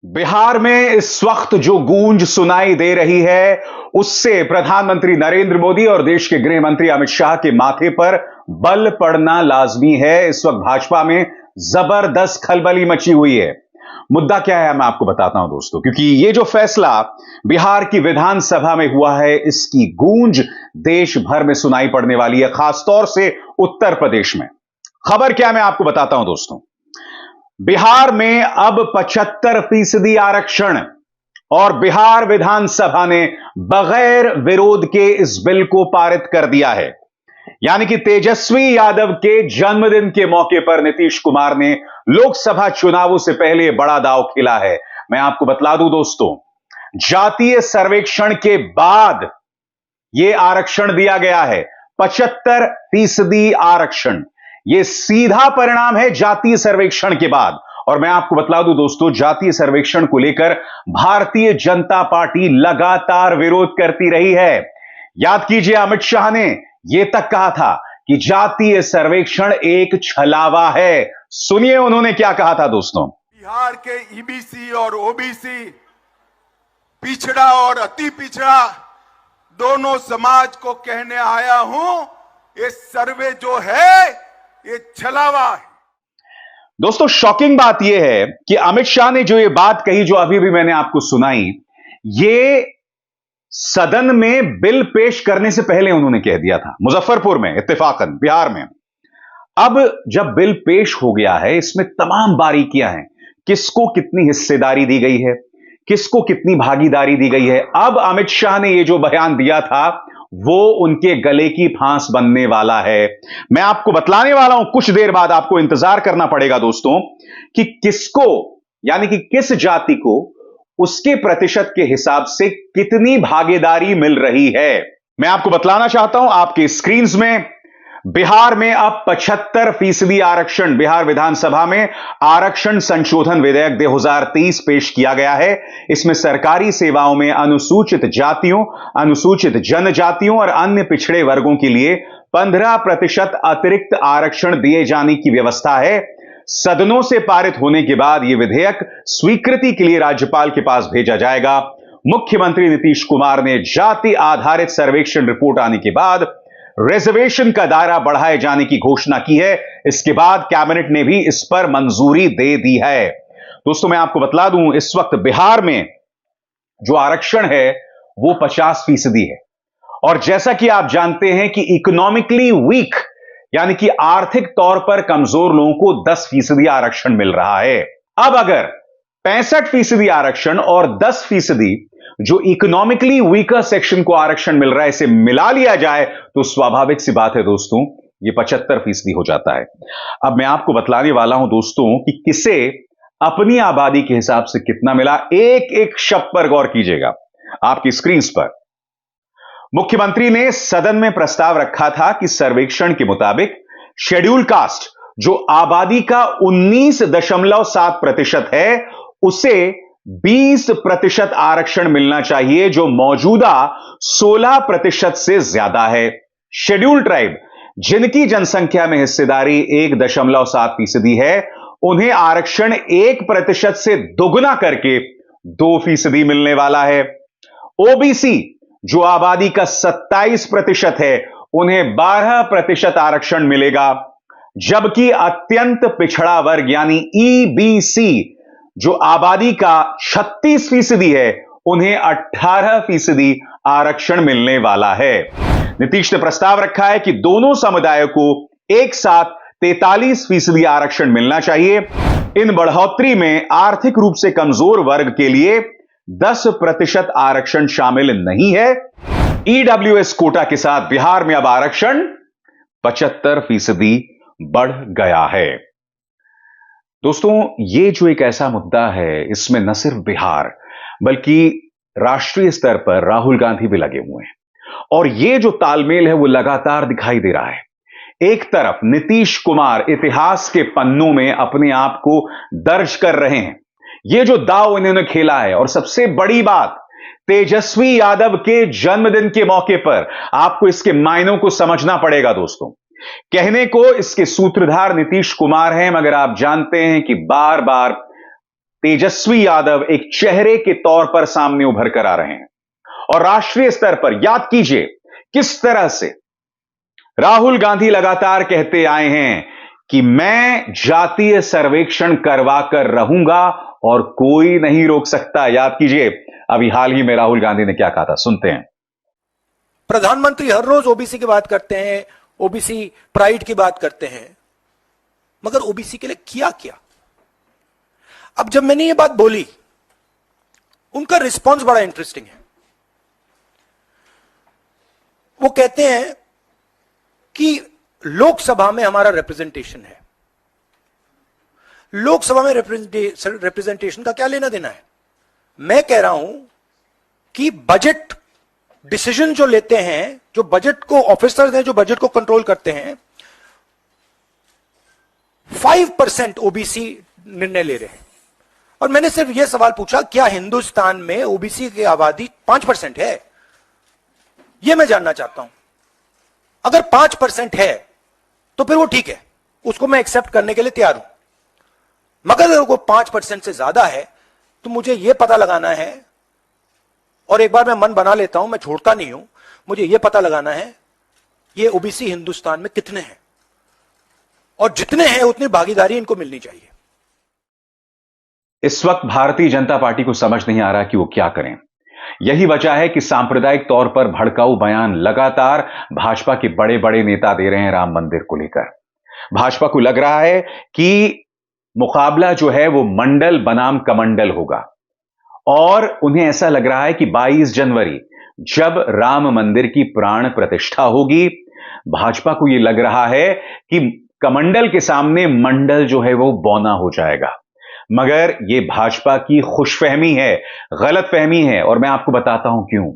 बिहार में इस वक्त जो गूंज सुनाई दे रही है, उससे प्रधानमंत्री नरेंद्र मोदी और देश के गृह मंत्री अमित शाह के माथे पर बल पड़ना लाजमी है। इस वक्त भाजपा में जबरदस्त खलबली मची हुई है। मुद्दा क्या है, मैं आपको बताता हूं दोस्तों, क्योंकि ये जो फैसला बिहार की विधानसभा में हुआ है, इसकी गूंज देश भर में सुनाई पड़ने वाली है, खासतौर से उत्तर प्रदेश में। खबर क्या है, मैं आपको बताता हूं दोस्तों। बिहार में अब 75% आरक्षण और बिहार विधानसभा ने बगैर विरोध के इस बिल को पारित कर दिया है। यानी कि तेजस्वी यादव के जन्मदिन के मौके पर नीतीश कुमार ने लोकसभा चुनावों से पहले बड़ा दांव खेला है। मैं आपको बतला दूं दोस्तों, जातीय सर्वेक्षण के बाद यह आरक्षण दिया गया है, 75% आरक्षण। यह सीधा परिणाम है जातीय सर्वेक्षण के बाद। और मैं आपको बतला दूं दोस्तों, जातीय सर्वेक्षण को लेकर भारतीय जनता पार्टी लगातार विरोध करती रही है। याद कीजिए, अमित शाह ने यह तक कहा था कि जातीय सर्वेक्षण एक छलावा है। सुनिए उन्होंने क्या कहा था दोस्तों। बिहार के ईबीसी और ओबीसी, पिछड़ा और अति पिछड़ा दोनों समाज को कहने आया हूं, ये सर्वे जो है ये छलावा है। दोस्तों, शॉकिंग बात यह है कि अमित शाह ने जो ये बात कही, जो अभी भी मैंने आपको सुनाई, ये सदन में बिल पेश करने से पहले उन्होंने कह दिया था, मुजफ्फरपुर में, इत्तेफाकन बिहार में। अब जब बिल पेश हो गया है, इसमें तमाम बारीकियां हैं, किसको कितनी हिस्सेदारी दी गई है, किसको कितनी भागीदारी दी गई है। अब अमित शाह ने यह जो बयान दिया था, वो उनके गले की फांस बनने वाला है। मैं आपको बतलाने वाला हूं, कुछ देर बाद आपको इंतजार करना पड़ेगा दोस्तों, कि किसको, यानी कि किस जाति को उसके प्रतिशत के हिसाब से कितनी भागीदारी मिल रही है। मैं आपको बतलाना चाहता हूं, आपके स्क्रीन्स में बिहार में अब 75% आरक्षण, बिहार विधानसभा में आरक्षण संशोधन विधेयक 2023 पेश किया गया है। इसमें सरकारी सेवाओं में अनुसूचित जातियों, अनुसूचित जनजातियों और अन्य पिछड़े वर्गों के लिए 15% अतिरिक्त आरक्षण दिए जाने की व्यवस्था है। सदनों से पारित होने के बाद यह विधेयक स्वीकृति के लिए राज्यपाल के पास भेजा जाएगा। मुख्यमंत्री नीतीश कुमार ने जाति आधारित सर्वेक्षण रिपोर्ट आने के बाद रिजर्वेशन का दायरा बढ़ाए जाने की घोषणा की है। इसके बाद कैबिनेट ने भी इस पर मंजूरी दे दी है। दोस्तों, मैं आपको बतला दूं, इस वक्त बिहार में जो आरक्षण है वो 50% है। और जैसा कि आप जानते हैं कि इकोनॉमिकली वीक, यानी कि आर्थिक तौर पर कमजोर लोगों को 10% आरक्षण मिल रहा है। अब अगर 65% आरक्षण और 10% जो इकोनॉमिकली वीकर सेक्शन को आरक्षण मिल रहा है, इसे मिला लिया जाए तो स्वाभाविक सी बात है दोस्तों, ये 75% हो जाता है। अब मैं आपको बतलाने वाला हूं दोस्तों कि किसे अपनी आबादी के हिसाब से कितना मिला। एक एक शब्द पर गौर कीजिएगा आपकी स्क्रीन पर। मुख्यमंत्री ने सदन में प्रस्ताव रखा था कि सर्वेक्षण के मुताबिक शेड्यूल कास्ट, जो आबादी का 19.7% है, उसे 20% आरक्षण मिलना चाहिए, जो मौजूदा 16% से ज्यादा है। शेड्यूल ट्राइब, जिनकी जनसंख्या में हिस्सेदारी 1.7% है, उन्हें आरक्षण 1% से दोगुना करके 2% मिलने वाला है। ओबीसी, जो आबादी का 27% है, उन्हें 12% आरक्षण मिलेगा। जबकि अत्यंत पिछड़ा वर्ग यानी ईबीसी, जो आबादी का 36% है, उन्हें 18% आरक्षण मिलने वाला है। नीतीश ने प्रस्ताव रखा है कि दोनों समुदायों को एक साथ 43% आरक्षण मिलना चाहिए। इन बढ़ोतरी में आर्थिक रूप से कमजोर वर्ग के लिए 10% आरक्षण शामिल नहीं है। ईडब्ल्यूएस कोटा के साथ बिहार में अब आरक्षण 75% बढ़ गया है। दोस्तों, ये जो एक ऐसा मुद्दा है, इसमें न सिर्फ बिहार बल्कि राष्ट्रीय स्तर पर राहुल गांधी भी लगे हुए हैं। और ये जो तालमेल है वो लगातार दिखाई दे रहा है। एक तरफ नीतीश कुमार इतिहास के पन्नों में अपने आप को दर्ज कर रहे हैं, ये जो दांव इन्होंने खेला है। और सबसे बड़ी बात, तेजस्वी यादव के जन्मदिन के मौके पर आपको इसके मायनों को समझना पड़ेगा दोस्तों। कहने को इसके सूत्रधार नीतीश कुमार हैं, मगर आप जानते हैं कि बार बार तेजस्वी यादव एक चेहरे के तौर पर सामने उभर कर आ रहे हैं। और राष्ट्रीय स्तर पर याद कीजिए किस तरह से राहुल गांधी लगातार कहते आए हैं कि मैं जातीय सर्वेक्षण करवा कर रहूंगा और कोई नहीं रोक सकता। याद कीजिए अभी हाल ही में राहुल गांधी ने क्या कहा था, सुनते हैं। प्रधानमंत्री हर रोज ओबीसी की बात करते हैं, ओबीसी प्राइड की बात करते हैं, मगर ओबीसी के लिए किया क्या? अब जब मैंने ये बात बोली, उनका रिस्पॉन्स बड़ा इंटरेस्टिंग है। वो कहते हैं कि लोकसभा में हमारा रिप्रेजेंटेशन है, लोकसभा में रिप्रेजेंटेशन का क्या लेना देना है? मैं कह रहा हूं कि बजट डिसीजन जो लेते हैं, जो बजट को ऑफिसर्स हैं, जो बजट को कंट्रोल करते हैं, 5% ओबीसी निर्णय ले रहे हैं। और मैंने सिर्फ यह सवाल पूछा, क्या हिंदुस्तान में ओबीसी की आबादी 5% है? यह मैं जानना चाहता हूं। अगर 5% है तो फिर वो ठीक है, उसको मैं एक्सेप्ट करने के लिए तैयार हूं। मगर अगर वो 5% से ज्यादा है तो मुझे यह पता लगाना है, और एक बार मैं मन बना लेता हूं, मैं छोड़ता नहीं हूं, मुझे यह पता लगाना है ये ओबीसी हिंदुस्तान में कितने हैं, और जितने हैं उतनी भागीदारी इनको मिलनी चाहिए। इस वक्त भारतीय जनता पार्टी को समझ नहीं आ रहा कि वो क्या करें। यही वजह है कि सांप्रदायिक तौर पर भड़काऊ बयान लगातार भाजपा के बड़े बड़े नेता दे रहे हैं राम मंदिर को लेकर। भाजपा को लग रहा है कि मुकाबला जो है वो मंडल बनाम कमंडल होगा, और उन्हें ऐसा लग रहा है कि 22 जनवरी जब राम मंदिर की प्राण प्रतिष्ठा होगी, भाजपा को यह लग रहा है कि कमंडल के सामने मंडल जो है वो बौना हो जाएगा। मगर यह भाजपा की खुशफहमी है, गलतफहमी है, और मैं आपको बताता हूं क्यों।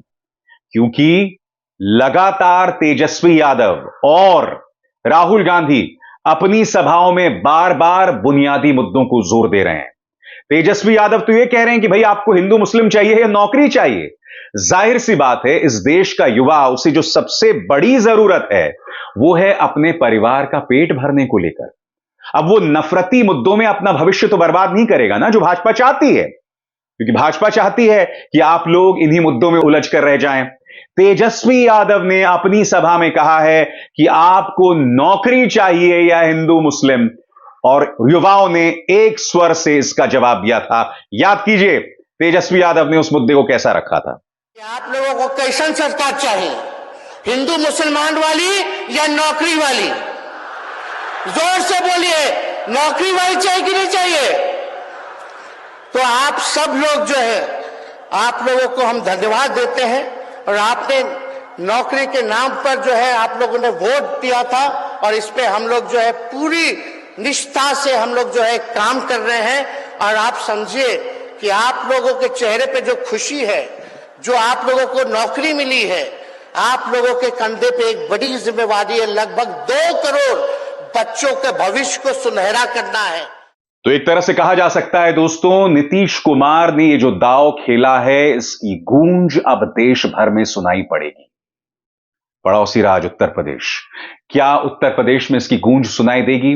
क्योंकि लगातार तेजस्वी यादव और राहुल गांधी अपनी सभाओं में बार बार बुनियादी मुद्दों को जोर दे रहे हैं। तेजस्वी यादव तो यह कह रहे हैं कि भाई आपको हिंदू मुस्लिम चाहिए या नौकरी चाहिए। जाहिर सी बात है, इस देश का युवा, उसे जो सबसे बड़ी जरूरत है वो है अपने परिवार का पेट भरने को लेकर। अब वो नफरती मुद्दों में अपना भविष्य तो बर्बाद नहीं करेगा ना, जो भाजपा चाहती है, क्योंकि भाजपा चाहती है कि आप लोग इन्हीं मुद्दों में उलझ कर रह जाएं। तेजस्वी यादव ने अपनी सभा में कहा है कि आपको नौकरी चाहिए या हिंदू मुस्लिम, और युवाओं ने एक स्वर से इसका जवाब दिया था। याद कीजिए तेजस्वी यादव ने उस मुद्दे को कैसा रखा था। आप लोगों को कैसन सरकार चाहिए, हिंदू मुसलमान वाली या नौकरी वाली? जोर से बोलिए, नौकरी वाली चाहिए कि नहीं चाहिए? तो आप सब लोग जो है, आप लोगों को हम धन्यवाद देते हैं, और आपने नौकरी के नाम पर जो है आप लोगों ने वोट दिया था, और इस पे हम लोग जो है पूरी निष्ठा से हम लोग जो है काम कर रहे हैं। और आप समझिए कि आप लोगों के चेहरे पे जो खुशी है, जो आप लोगों को नौकरी मिली है, आप लोगों के कंधे पे एक बड़ी जिम्मेवारी है, लगभग 2 करोड़ बच्चों के भविष्य को सुनहरा करना है। तो एक तरह से कहा जा सकता है दोस्तों, नीतीश कुमार ने ये जो दांव खेला है, इसकी गूंज अब देश भर में सुनाई पड़ेगी। पड़ोसी राज्य उत्तर प्रदेश, क्या उत्तर प्रदेश में इसकी गूंज सुनाई देगी?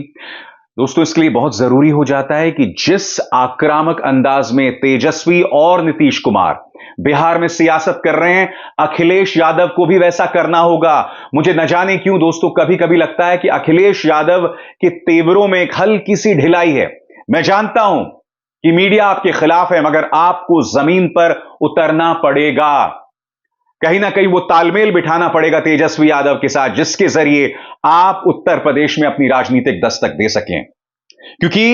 दोस्तों, इसके लिए बहुत जरूरी हो जाता है कि जिस आक्रामक अंदाज में तेजस्वी और नीतीश कुमार बिहार में सियासत कर रहे हैं, अखिलेश यादव को भी वैसा करना होगा। मुझे न जाने क्यों दोस्तों कभी कभी लगता है कि अखिलेश यादव के तेवरों में एक हल्की सी ढिलाई है। मैं जानता हूं कि मीडिया आपके खिलाफ है, मगर आपको जमीन पर उतरना पड़ेगा। कहीं ना कहीं वो तालमेल बिठाना पड़ेगा तेजस्वी यादव के साथ, जिसके जरिए आप उत्तर प्रदेश में अपनी राजनीतिक दस्तक दे सकें। क्योंकि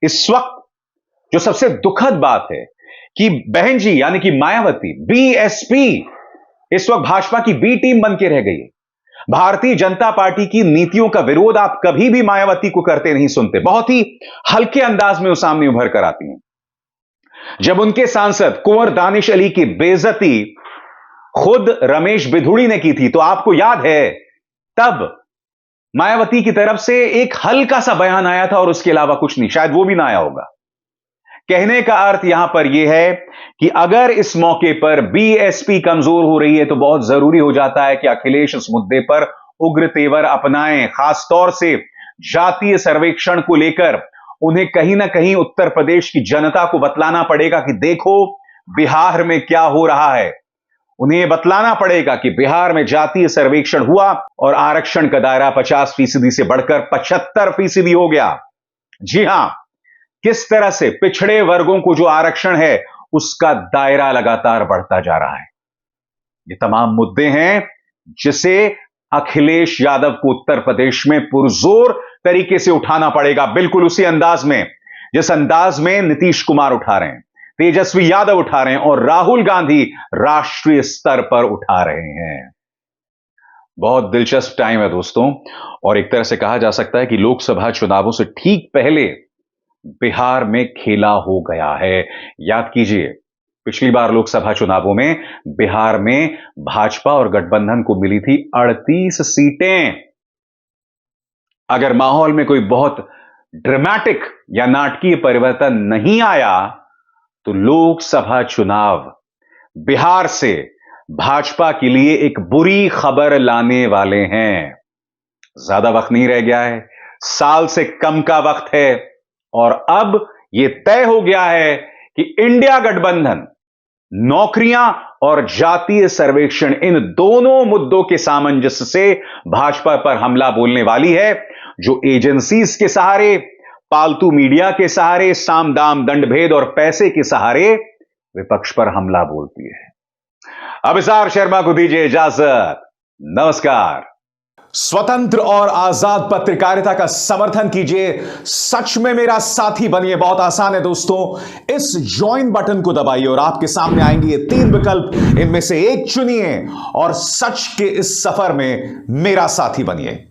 इस वक्त जो सबसे दुखद बात है कि बहन जी यानी कि मायावती, बीएसपी, इस वक्त भाजपा की बी टीम बन के रह गई है। भारतीय जनता पार्टी की नीतियों का विरोध आप कभी भी मायावती को करते नहीं सुनते। बहुत ही हल्के अंदाज में वो सामने उभर कर आती हैं। जब उनके सांसद कुंवर दानिश अली की बेइज्जती खुद रमेश बिधूड़ी ने की थी, तो आपको याद है तब मायावती की तरफ से एक हल्का सा बयान आया था, और उसके अलावा कुछ नहीं, शायद वो भी ना आया होगा। कहने का अर्थ यहां पर यह है कि अगर इस मौके पर बीएसपी कमजोर हो रही है, तो बहुत जरूरी हो जाता है कि अखिलेश इस मुद्दे पर उग्र तेवर अपनाएं, खासतौर से जातीय सर्वेक्षण को लेकर उन्हें कहीं ना कहीं उत्तर प्रदेश की जनता को बतलाना पड़ेगा कि देखो बिहार में क्या हो रहा है। उन्हें यह बतलाना पड़ेगा कि बिहार में जातीय सर्वेक्षण हुआ और आरक्षण का दायरा 50% से बढ़कर 75% हो गया। जी हां, किस तरह से पिछड़े वर्गों को जो आरक्षण है उसका दायरा लगातार बढ़ता जा रहा है। ये तमाम मुद्दे हैं जिसे अखिलेश यादव को उत्तर प्रदेश में पुरजोर तरीके से उठाना पड़ेगा, बिल्कुल उसी अंदाज में जिस अंदाज में नीतीश कुमार उठा रहे हैं, तेजस्वी यादव उठा रहे हैं और राहुल गांधी राष्ट्रीय स्तर पर उठा रहे हैं। बहुत दिलचस्प टाइम है दोस्तों, और एक तरह से कहा जा सकता है कि लोकसभा चुनावों से ठीक पहले बिहार में खेला हो गया है। याद कीजिए, पिछली बार लोकसभा चुनावों में बिहार में भाजपा और गठबंधन को मिली थी 38 सीटें। अगर माहौल में कोई बहुत ड्रामेटिक या नाटकीय परिवर्तन नहीं आया तो लोकसभा चुनाव बिहार से भाजपा के लिए एक बुरी खबर लाने वाले हैं। ज्यादा वक्त नहीं रह गया है, साल से कम का वक्त है, और अब यह तय हो गया है कि इंडिया गठबंधन नौकरियां और जातीय सर्वेक्षण, इन दोनों मुद्दों के सामंजस्य से भाजपा पर हमला बोलने वाली है, जो एजेंसीज के सहारे, पालतू मीडिया के सहारे, साम दाम दंडभेद और पैसे के सहारे विपक्ष पर हमला बोलती है। अभिसार शर्मा को दीजिए इजाजत। नमस्कार। स्वतंत्र और आजाद पत्रकारिता का समर्थन कीजिए, सच में मेरा साथी बनिए। बहुत आसान है दोस्तों, इस ज्वाइन बटन को दबाइए और आपके सामने आएंगे ये 3 विकल्प, इनमें से एक चुनिए और सच के इस सफर में मेरा साथी बनिए।